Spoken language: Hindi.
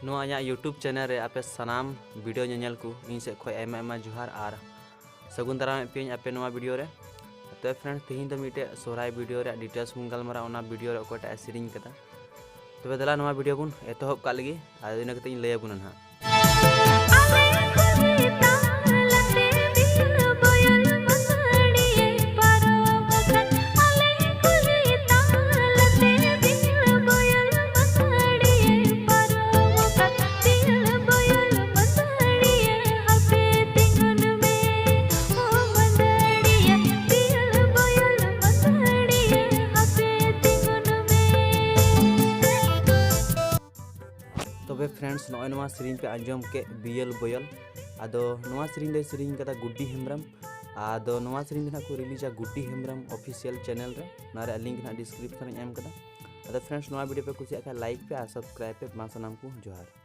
नोआ इᱧᱟᱜ यूट्यूब चैनल रे आपे सनाम वीडियो ñeñel को इन से खोय एमा जुहार आर सगुन दाराम पे आपे नोआ वीडियो रे तो फ्रेंड्स तेहिं दो मिटे सोराय वीडियो रे डिटेल्स बन गलमारा ओना वीडियो रे ओकटा सेरिंग कदा तबे दला नोआ वीडियो बुन एतहब का लगी आ इना कते लय बुन ना तबे फ्रेंड्स नॉय नवा सेरिंग पे आंजम के बियल बोयल आदो नवा सेरिंग दे सेरिंग कदा गुड्डी हेमब्रम आदो नवा सेरिंग ना को रिलीज गुड्डी हेमब्रम ऑफिशियल चैनल रे नारे लिंक ना डिस्क्रिप्शन में एम कदा आदो फ्रेंड्स नवा वीडियो पे कुछ लाइक पे आ सब्सक्राइब पे मा सनाम को जोहार।